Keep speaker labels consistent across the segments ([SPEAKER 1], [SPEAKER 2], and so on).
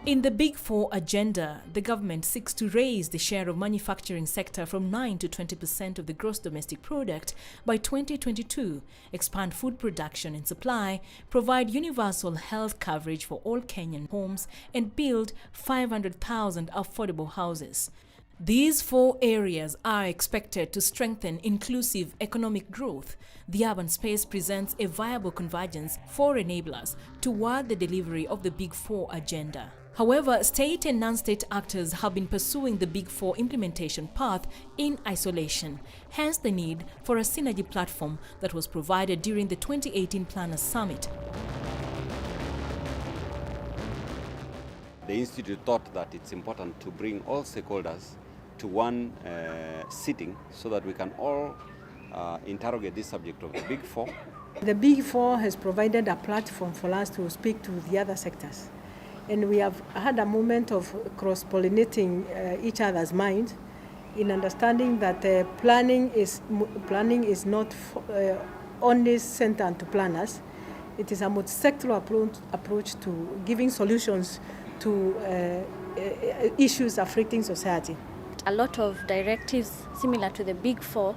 [SPEAKER 1] In the Big Four agenda, the government seeks to raise the share of manufacturing sector from 9 to 20% of the gross domestic product by 2022, expand food production and supply, provide universal health coverage for all Kenyan homes, and build 500,000 affordable houses. These 4 areas are expected to strengthen inclusive economic growth. The urban space presents a viable convergence for enablers toward the delivery of the Big Four agenda. However, state and non-state actors have been pursuing the Big Four implementation path in isolation, hence the need for a synergy platform that was provided during the 2018 Planners Summit.
[SPEAKER 2] The Institute thought that it's important to bring all stakeholders to one sitting so that we can all interrogate this subject of the Big Four.
[SPEAKER 3] The Big Four has provided a platform for us to speak to the other sectors. And we have had a moment of cross-pollinating each other's minds in understanding that planning is not only centered to planners. It is a multi-sectoral approach to giving solutions to issues affecting society.
[SPEAKER 4] A lot of directives similar to the Big Four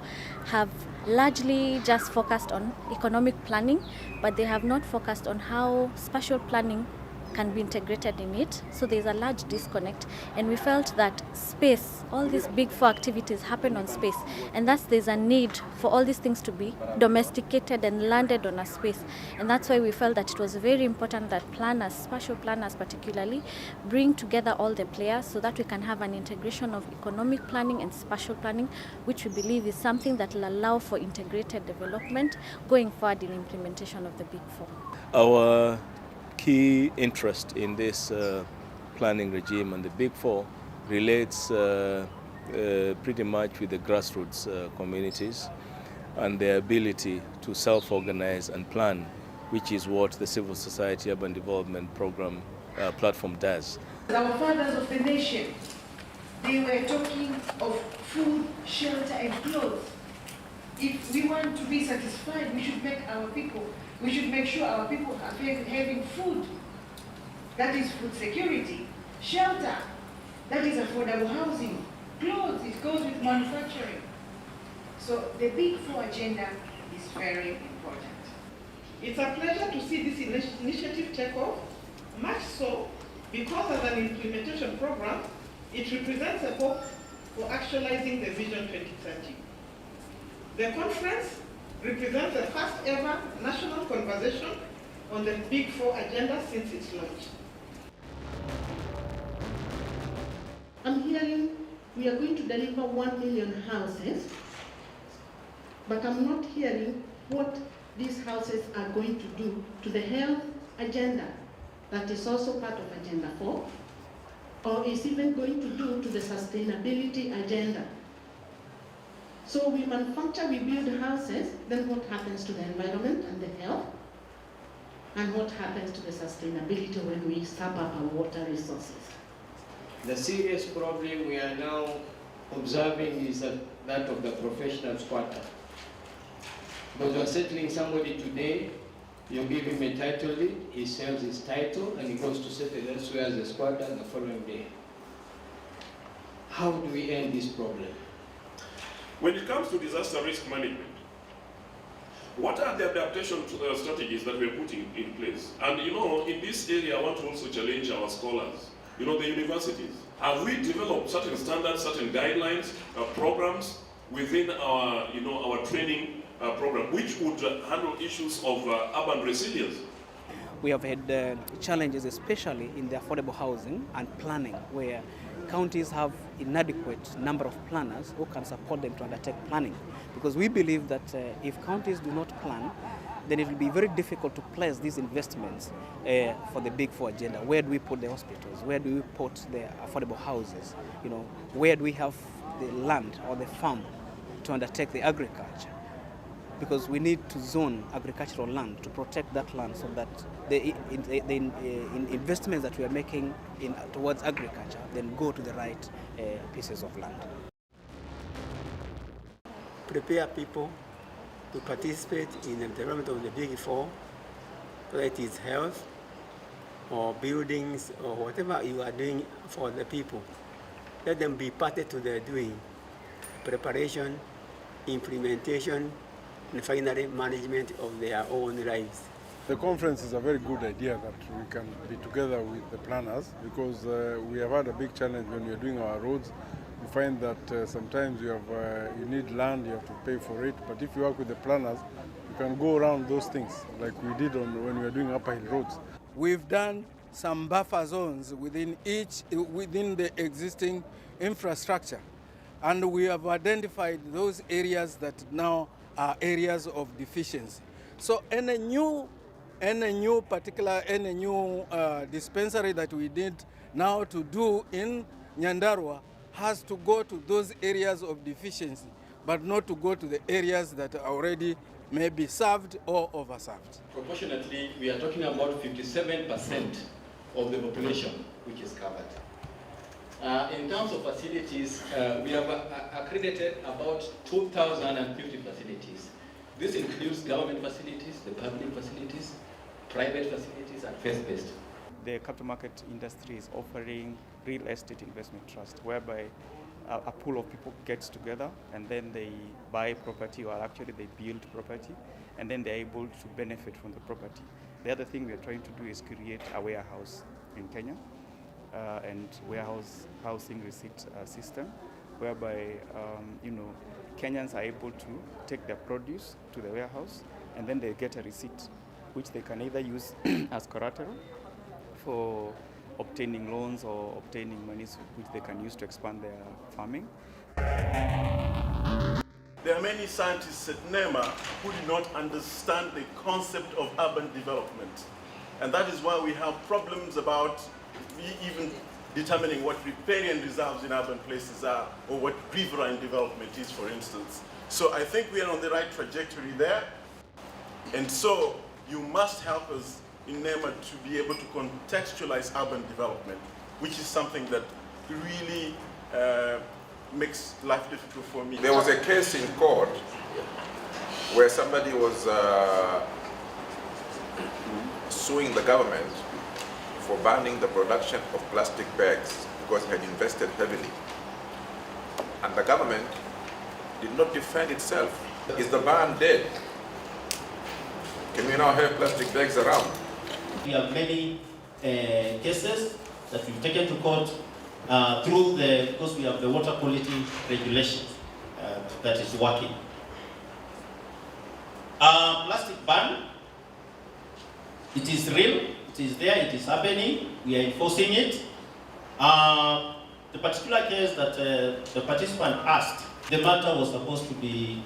[SPEAKER 4] have largely just focused on economic planning, but they have not focused on how spatial planning can be integrated in it. So there's a large disconnect, and we felt that space, all these Big Four activities happen on space, and thus there's a need for all these things to be domesticated and landed on a space. And that's why we felt that it was very important that planners, spatial planners particularly, bring together all the players so that we can have an integration of economic planning and spatial planning, which we believe is something that will allow for integrated development going forward in implementation of the Big Four.
[SPEAKER 5] Our key interest in this planning regime and the Big Four relates pretty much with the grassroots communities and their ability to self-organize and plan, which is what the Civil Society Urban Development Program platform does.
[SPEAKER 6] Our fathers of the nation, they were talking of food, shelter and clothes. If we want to be satisfied, we should make sure our people are having food. That is food security. Shelter, that is affordable housing. Clothes, it goes with manufacturing. So the Big Four agenda is very important.
[SPEAKER 7] It's a pleasure to see this initiative take off, much so because as an implementation program, it represents a hope for actualizing the Vision 2030. The conference represents the first ever national conversation on the Big Four agenda since its launch.
[SPEAKER 8] I'm hearing we are going to deliver 1 million houses, but I'm not hearing what these houses are going to do to the health agenda that is also part of Agenda 4, or is even going to do to the sustainability agenda. So we manufacture, we build houses, then what happens to the environment and the health? And what happens to the sustainability when we sap up our water resources?
[SPEAKER 9] The serious problem we are now observing is that of the professional squatter. Because you are settling somebody today, you give him a title deed, he sells his title, and he goes to settle elsewhere as a squatter the following day. How do we end this problem?
[SPEAKER 10] When it comes to disaster risk management, what are the adaptation strategies that we are putting in place? And in this area, I want to also challenge our scholars, the universities. Have we developed certain standards, certain guidelines, programs within our, our training program, which would handle issues of urban resilience?
[SPEAKER 11] We have had challenges, especially in the affordable housing and planning, where counties have inadequate number of planners who can support them to undertake planning. Because we believe that if counties do not plan, then it will be very difficult to place these investments for the Big Four agenda. Where do we put the hospitals? Where do we put the affordable houses? Where do we have the land or the farm to undertake the agriculture? Because we need to zone agricultural land to protect that land so that the investments that we are making towards agriculture then go to the right pieces of land.
[SPEAKER 12] Prepare people to participate in the development of the Big Four, whether it is health, or buildings or whatever you are doing for the people. Let them be party to their doing, preparation, implementation, and finally management of their own lives.
[SPEAKER 13] The conference is a very good idea that we can be together with the planners, because we have had a big challenge when we are doing our roads. You find that sometimes you need land, you have to pay for it, but if you work with the planners, you can go around those things like we did when we were doing upper hill roads.
[SPEAKER 14] We've done some buffer zones within the existing infrastructure, and we have identified those areas that now are areas of deficiency. So any new dispensary that we need now to do in Nyandarua has to go to those areas of deficiency, but not to go to the areas that are already maybe served or overserved.
[SPEAKER 9] Proportionately, we are talking about 57% of the population which is covered. In terms of facilities, we have accredited about 2,050 facilities. This includes government facilities, the public facilities, private facilities, and faith-based.
[SPEAKER 11] The capital market industry is offering real estate investment trust, whereby a pool of people gets together and then they buy property, or actually they build property, and then they're able to benefit from the property. The other thing we're trying to do is create a warehouse in Kenya, and housing receipt system, whereby Kenyans are able to take their produce to the warehouse and then they get a receipt which they can either use as collateral for obtaining loans or obtaining monies which they can use to expand their farming.
[SPEAKER 10] There are many scientists at NEMA who do not understand the concept of urban development. And that is why we have problems about even determining what riparian reserves in urban places are, or what riverine development is, for instance. So I think we are on the right trajectory there. And so you must help us in NEMA to be able to contextualize urban development, which is something that really makes life difficult for me.
[SPEAKER 15] There was a case in court where somebody was suing the government for banning the production of plastic bags because it had invested heavily. And the government did not defend itself. Is the ban dead? Can we now have plastic bags around?
[SPEAKER 16] We have many cases that we've taken to court because we have the water quality regulation that is working. Plastic ban, it is real, it is there, it is happening, we are enforcing it. The particular case that the participant asked, the matter was supposed to be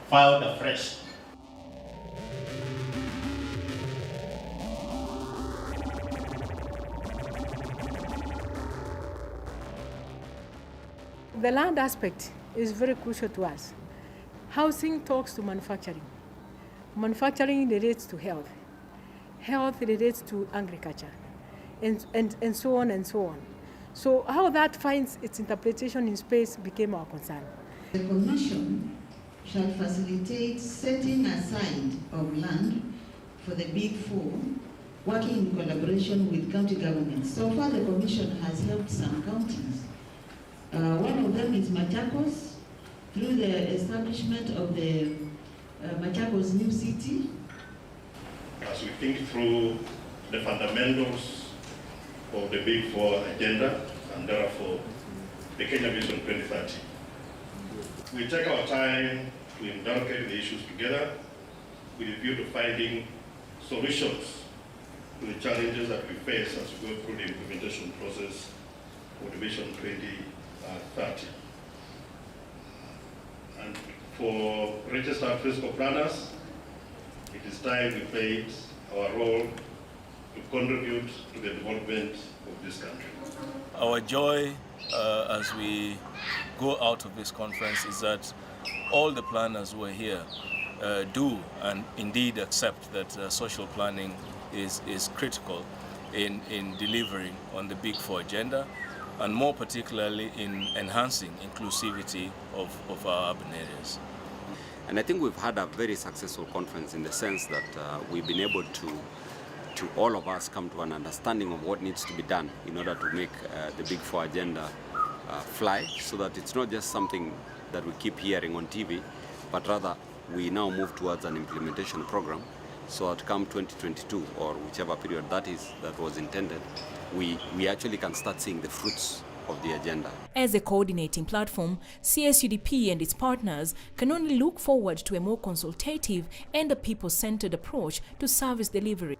[SPEAKER 16] filed afresh.
[SPEAKER 3] The land aspect is very crucial to us. Housing talks to manufacturing. Manufacturing relates to health. Health relates to agriculture, and so on and so on. So how that finds its interpretation in space became our concern.
[SPEAKER 17] The Commission shall facilitate setting aside of land for the Big Four, working in collaboration with county governments. So far, the Commission has helped some counties. One of them is Machakos, through the establishment of the Machakos New City.
[SPEAKER 10] As we think through the fundamentals of the Big Four agenda, and therefore the Kenya Vision 2030, we take our time to interrogate the issues together with a view to finding solutions to the challenges that we face as we go through the implementation process of the Vision 2030. And for registered fiscal planners, it is time we played our role to contribute to the development of this country.
[SPEAKER 5] Our joy as we go out of this conference is that all the planners who are here do and indeed accept that social planning is critical in delivering on the Big Four agenda, and more particularly in enhancing inclusivity of our urban areas.
[SPEAKER 2] And I think we've had a very successful conference in the sense that we've been able to to all of us come to an understanding of what needs to be done in order to make the Big Four agenda fly, so that it's not just something that we keep hearing on TV, but rather we now move towards an implementation program, so that come 2022 or whichever period that is that was intended, we actually can start seeing the fruits of the agenda.
[SPEAKER 1] As a coordinating platform, CSUDP and its partners can only look forward to a more consultative and a people-centered approach to service delivery.